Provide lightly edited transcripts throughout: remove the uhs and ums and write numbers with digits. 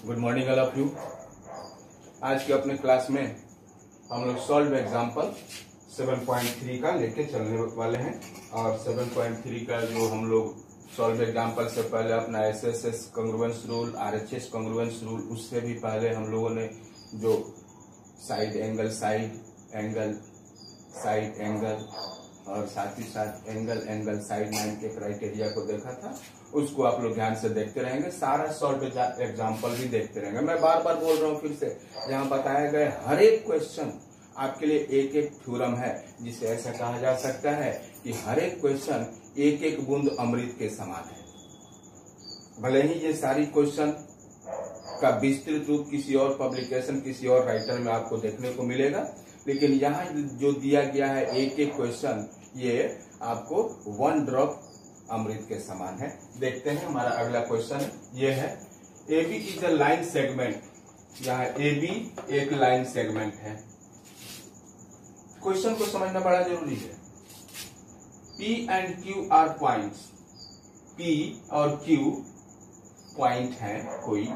Good morning all of you. आज के अपने क्लास में हम लोग सॉल्व एग्जाम्पल 7.3 का लेके चलने वाले हैं। और 7.3 का जो हम लोग सॉल्व एग्जाम्पल से पहले अपना SSS congruence rule, RHS congruence rule, उससे भी पहले हम लोगों ने जो साइड एंगल और साथ ही साथ एंगल साइड लाइन के क्राइटेरिया को देखा था, उसको आप लोग ध्यान से देखते रहेंगे। सारा सॉल्व एग्जाम्पल भी देखते रहेंगे। मैं बार बार बोल रहा हूँ फिर से, जहाँ बताया गया हर एक क्वेश्चन आपके लिए एक एक थ्योरम है, जिसे ऐसा कहा जा सकता है कि हर एक क्वेश्चन एक एक बूंद अमृत के समान है। भले ही ये सारी क्वेश्चन का विस्तृत रूप किसी और पब्लिकेशन, किसी और राइटर में आपको देखने को मिलेगा, लेकिन यहाँ जो दिया गया है एक एक क्वेश्चन, ये आपको 1 ड्रॉप अमृत के समान है। देखते हैं हमारा अगला क्वेश्चन ये है, AB is a line segment. यहाँ AB एक लाइन सेगमेंट है। क्वेश्चन को समझना बड़ा जरूरी है। P and Q are points. P और Q पॉइंट है कोई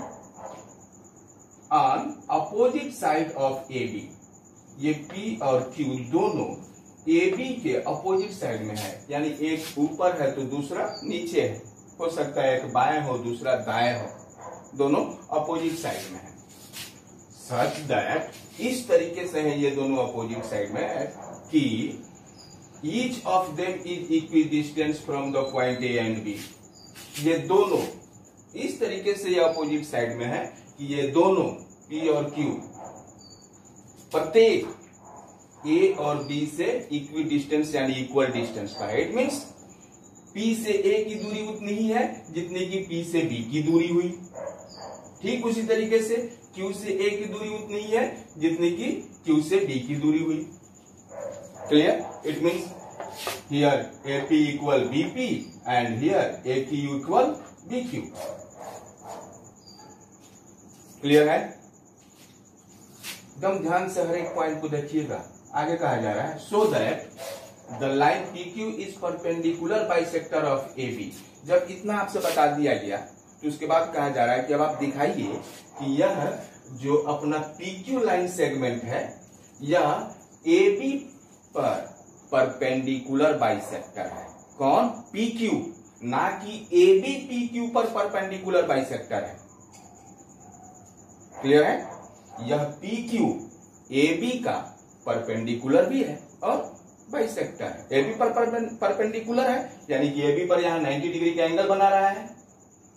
on opposite side of AB। ये P और Q दोनों AB के अपोजिट साइड में है, यानी एक ऊपर है तो दूसरा नीचे है। हो सकता है एक बाएं हो दूसरा दाएं हो, दोनों अपोजिट साइड में है। सच दैट, इस तरीके से है ये दोनों अपोजिट साइड में है कि each of them is equidistance from the point A and B। ये दोनों इस तरीके से ये अपोजिट साइड में है कि ये दोनों P और Q प्रत्येक A और B से इक्वी डिस्टेंस यानी इक्वल डिस्टेंस का है। इट मीन्स P से A की दूरी उतनी ही है जितनी की P से B की दूरी हुई। ठीक उसी तरीके से Q से A की दूरी उतनी ही है जितनी की Q से B की दूरी हुई। Clear? It means here AP equal BP and here AQ equal BQ। Clear है? एकदम ध्यान से हर एक पॉइंट को देखिएगा। आगे कहा जा रहा है, so that the line PQ is perpendicular bisector of AB। जब इतना आपसे बता दिया गया तो उसके बाद कहा जा रहा है कि अब आप दिखाइए कि यह जो अपना PQ लाइन सेगमेंट है यह AB पर परपेंडिकुलर बाइसेक्टर है। कौन? PQ, ना कि AB PQ पर परपेंडिकुलर बाइसेक्टर है। क्लियर है? यह PQ AB का परपेंडिकुलर भी है और बाइसेक्टर है। AB पर परपेंडिकुलर है यानी कि AB पर यहाँ 90 डिग्री का एंगल बना रहा है,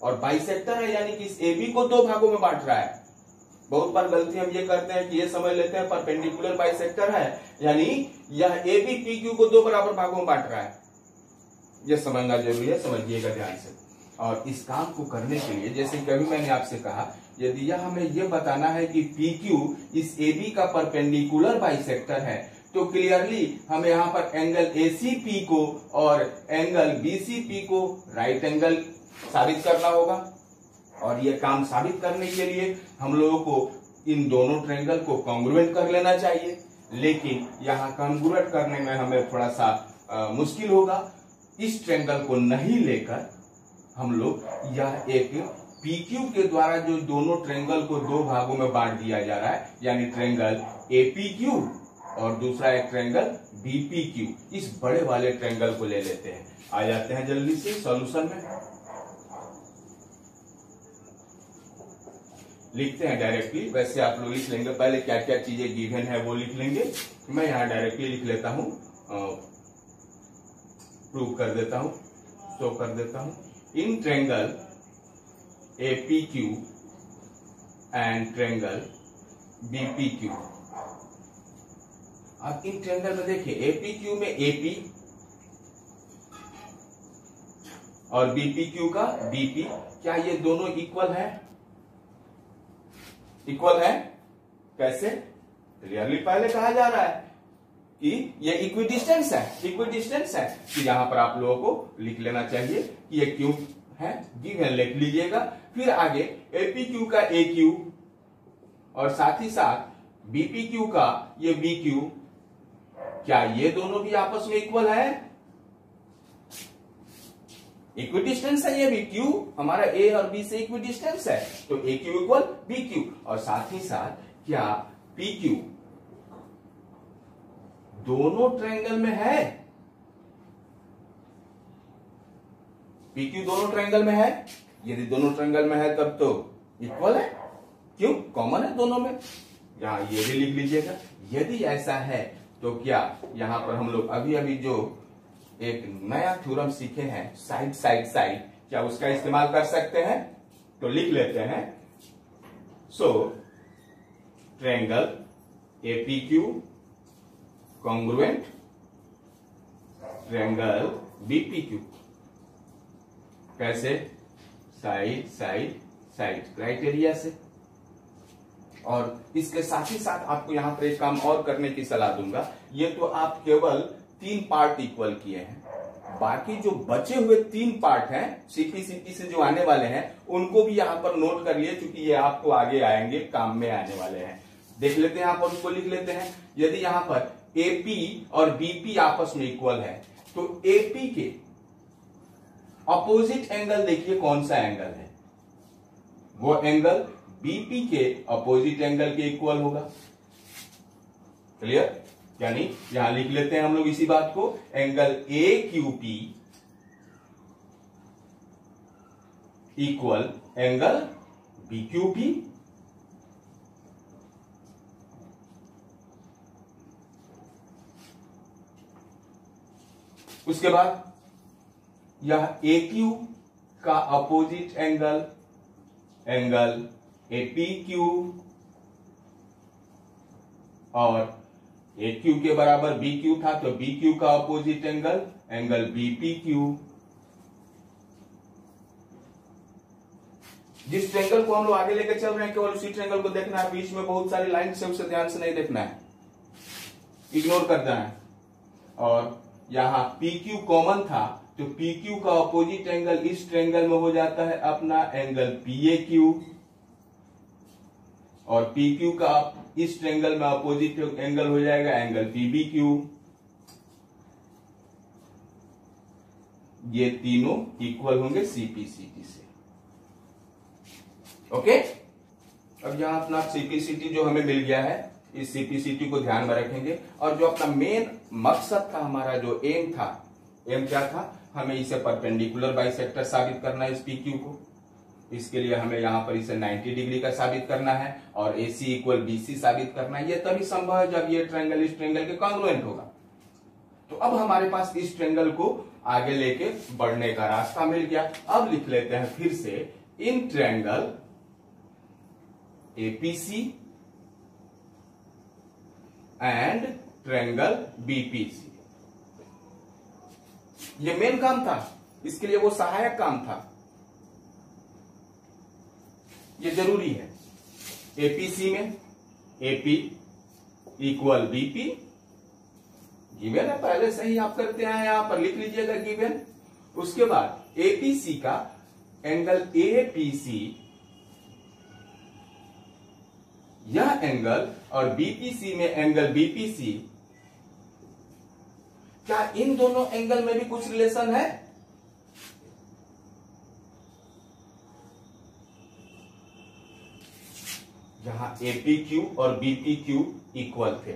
और बाइसेक्टर है यानी कि इस AB को दो भागों में बांट रहा है। बहुत बार गलती हम ये करते हैं कि ये समझ लेते हैं परपेंडिकुलर बाइसेक्टर है यानी यह AB PQ को दो बराबर भागों में बांट रहा है। यह समझना जरूरी है, समझिएगा ध्यान से। और इस काम को करने के लिए, जैसे कभी मैंने आपसे कहा, यदि यह हमें यह बताना है कि PQ इस AB का परपेंडिकुलर बाइसेक्टर है, तो क्लियरली हमें यहाँ पर एंगल ACP को और एंगल BCP को राइट एंगल साबित करना होगा। और यह काम साबित करने के लिए हम लोगों को इन दोनों ट्रायंगल को कॉन्ग्रुएंट कर लेना चाहिए, लेकिन यहाँ कॉन्ग्रुएंट करने में हमें थोड़ा सा मुश्किल होगा। इस ट्रायंगल को नहीं लेकर हम लोग यह एक PQ के द्वारा जो दोनों ट्रायंगल को दो भागों में बांट दिया जा रहा है, यानी ट्रायंगल APQ और दूसरा एक ट्रायंगल BPQ, इस बड़े वाले ट्रायंगल को ले लेते हैं। आ जाते हैं जल्दी से सॉल्यूशन में। लिखते हैं डायरेक्टली। वैसे आप लोग लिख लेंगे, पहले क्या क्या चीजें गिवन है वो लिख लेंगे। मैं यहाँ डायरेक्टली लिख लेता हूँ, प्रूव कर देता हूँ, शो कर देता हूँ। In triangle APQ and triangle BPQ, आप इन ट्रायंगल में देखिए APQ में AP और BPQ का BP, क्या ये दोनों इक्वल है? इक्वल है। कैसे? क्लियरली पहले कहा जा रहा है कि ये इक्विडिस्टेंस है। इक्विडिस्टेंस है कि यहां पर आप लोगों को लिख लेना चाहिए कि ये क्यों है, गिवन लिख लीजिएगा। फिर आगे APQ का AQ और साथ ही साथ BPQ का ये BQ, क्या ये दोनों भी आपस में इक्वल है? इक्वी डिस्टेंस है ये भी, क्यू हमारा ए और बी से इक्वी डिस्टेंस है, तो ए क्यू इक्वल बी क्यू। और साथ ही साथ क्या पी क्यू दोनों ट्रायंगल में है? पी क्यू दोनों ट्रायंगल में है? यदि दोनों ट्रायंगल में है तब तो इक्वल है, क्यों कॉमन है दोनों में। यहां ये भी लिख लीजिएगा। यदि ऐसा है तो क्या यहां पर हम लोग अभी अभी जो एक नया थ्योरम सीखे हैं साइड साइड साइड, क्या उसका इस्तेमाल कर सकते हैं? तो लिख लेते हैं। So triangle APQ congruent triangle BPQ. कैसे? साइड साइड साइड क्राइटेरिया से। और इसके साथ ही साथ आपको यहां पर एक काम और करने की सलाह दूंगा। ये तो आप केवल 3 पार्ट इक्वल किए हैं, बाकी जो बचे हुए 3 पार्ट हैं सीपीसीटी से जो आने वाले हैं उनको भी यहां पर नोट कर लिए, क्योंकि ये आपको आगे आएंगे, काम में आने वाले हैं। देख लेते हैं, यहां पर उसको लिख लेते हैं। यदि यहां पर एपी और बीपी आपस में इक्वल है तो एपी के अपोजिट एंगल देखिए कौन सा एंगल है, वो एंगल बीपी के अपोजिट एंगल के इक्वल होगा। क्लियर? यानी यहां लिख लेते हैं हम लोग इसी बात को, angle A Q P equal angle B Q P. उसके बाद यह ए क्यू का opposite angle angle A P Q और ए क्यू के बराबर बी क्यू था तो बी क्यू का opposite angle angle B P Q. जिस ट्रायंगल को हम लोग आगे लेकर चल रहे हैं केवल उसी ट्रायंगल को देखना है, बीच में बहुत सारी लाइन से उसे ध्यान से नहीं देखना है, इग्नोर करना है। और यहां पी क्यू कॉमन था तो पी क्यू का अपोजिट एंगल इस ट्रायंगल में हो जाता है अपना एंगल पी ए क्यू, और पी क्यू का इस ट्रायंगल में अपोजिट एंगल हो जाएगा एंगल पीबी क्यू। ये तीनों इक्वल होंगे सीपीसीटी से। ओके, अब यहां अपना सीपीसीटी जो हमें मिल गया है, इस सीपीसीटी को ध्यान में रखेंगे। और जो अपना मेन मकसद था, हमारा जो एम था, एम क्या था? हमें इसे परपेंडिकुलर बाइसेक्टर साबित करना है इस पी क्यू को। इसके लिए हमें यहां पर इसे 90 डिग्री का साबित करना है और AC इक्वल BC साबित करना है। यह तभी संभव है जब ये ट्रायंगल इस ट्रायंगल के कॉन्ग्रुएंट होगा। तो अब हमारे पास इस ट्रायंगल को आगे लेके बढ़ने का रास्ता मिल गया। अब लिख लेते हैं फिर से, in triangle APC and triangle BPC। ये मेन काम था, इसके लिए वो सहायक काम था, ये जरूरी है। एपीसी में एपी इक्वल बीपी गिवन है, पहले से ही आप करते हैं, यहां पर लिख लीजिएगा गिवन। उसके बाद एपीसी का एंगल एपीसी, यह एंगल, और बीपीसी में एंगल बीपीसी, क्या इन दोनों एंगल में भी कुछ रिलेशन है? जहां एपीक्यू और बीपीक्यू इक्वल थे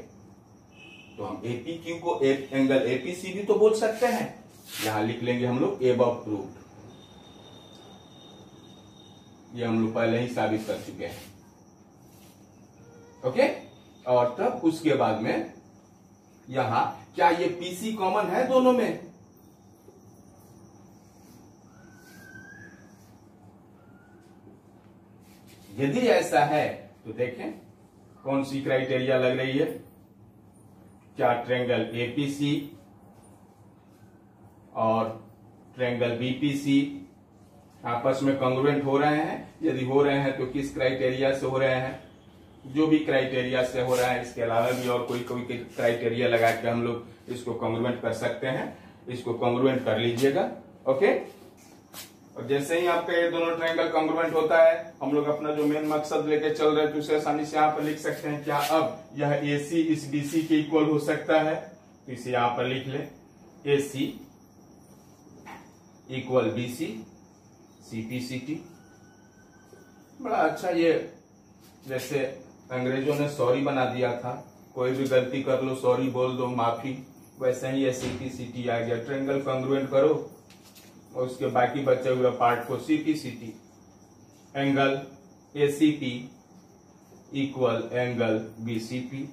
तो हम एपीक्यू को एंगल एपीसी भी तो बोल सकते हैं। यहां लिख लेंगे हम लोग एबव प्रूव्ड, ये हम लोग पहले ही साबित कर चुके हैं। ओके, और तब उसके बाद में यहां क्या ये पीसी कॉमन है दोनों में? यदि ऐसा है तो देखें कौन सी क्राइटेरिया लग रही है। क्या ट्रायंगल एपीसी और ट्रायंगल बीपीसी आपस में कॉन्ग्रुएंट हो रहे हैं? यदि हो रहे हैं तो किस क्राइटेरिया से हो रहे हैं? जो भी क्राइटेरिया से हो रहा है, इसके अलावा भी और कोई कोई क्राइटेरिया लगा के हम लोग इसको कॉन्ग्रुएंट कर सकते हैं। इसको कॉन्ग्रुएंट कर लीजिएगा। ओके, और जैसे ही आपका ये दोनों ट्रायंगल कॉन्ग्रुएंट होता है, हम लोग अपना जो मेन मकसद लेके चल रहे हैं तो उसे आसानी से यहां पर लिख सकते हैं। क्या अब यह AC इस BC के इक्वल हो सकता है? तो इसे यहां पर लिख ले, AC इक्वल BC CPCT। बड़ा अच्छा, ये जैसे अंग्रेजों ने सॉरी बना दिया था, कोई भी गलती कर लो सॉरी बोल दो, माफी, वैसे ही ये CPCT आ गया। ट्रायंगल कॉन्ग्रुएंट करो और उसके बाकी बचे हुए पार्ट को CPCT। Angle ACP equal angle BCP।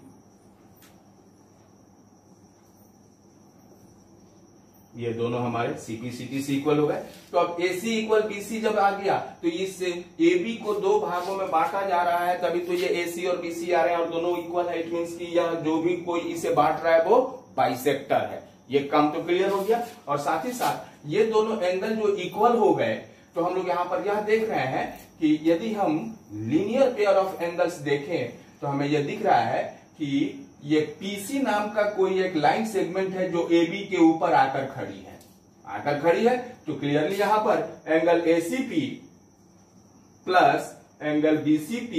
ये दोनों हमारे CPCT से इक्वल हो गए। तो अब AC इक्वल BC जब आ गया तो इस AB को दो भागों में बांटा जा रहा है, तभी तो ये AC और BC आ रहे हैं और दोनों इक्वल है। इट मीन्स कि यह जो भी कोई इसे बांट रहा है वो बाइसेक्टर है। ये काम तो क्लियर हो गया। और साथ ही साथ ये दोनों एंगल जो इक्वल हो गए, तो हम लोग यहाँ पर यह देख रहे हैं कि यदि हम लीनियर पेयर ऑफ एंगल्स देखें तो हमें यह दिख रहा है कि ये PC नाम का कोई एक लाइन सेगमेंट है जो AB के ऊपर आकर खड़ी है। तो क्लियरली यहां पर angle ACP plus angle BCP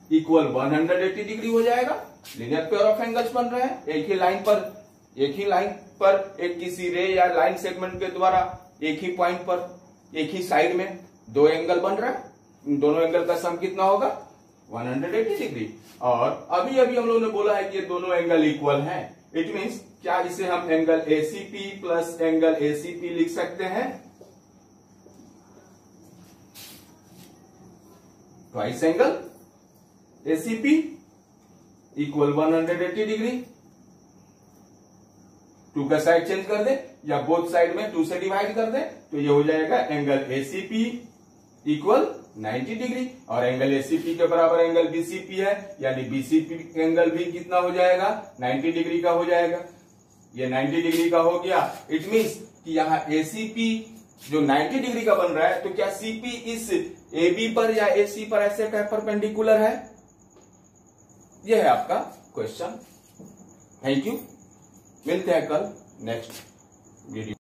equal 180 degree हो जाएगा। लीनियर पेयर ऑफ एंगल्स बन रहे हैं एक ही लाइन पर एक किसी रे या लाइन सेगमेंट के द्वारा एक ही पॉइंट पर एक ही साइड में दो एंगल बन रहा है। इन दोनों एंगल का सम कितना होगा? 180 डिग्री। और अभी हम लोगों ने बोला है कि ये दोनों एंगल इक्वल हैं। इट मीन्स क्या इसे हम angle ACP plus angle ACP लिख सकते हैं? Twice angle ACP equal 180 degree. 2 का साइड चेंज कर दे या बोथ साइड में 2 से डिवाइड कर दे तो ये हो जाएगा एंगल ACP इक्वल 90 डिग्री। और एंगल ACP के बराबर एंगल BCP है, यानी BCP एंगल भी कितना हो जाएगा? 90 डिग्री का हो जाएगा। ये 90 डिग्री का हो गया। इट मीन्स कि यहाँ ACP जो 90 डिग्री का बन रहा है, तो क्या CP इस AB पर या AC पर ऐसे परपेंडिकुलर है? यह है आपका क्वेश्चन। Thank you. मिलते हैं कल नेक्स्ट वीडियो।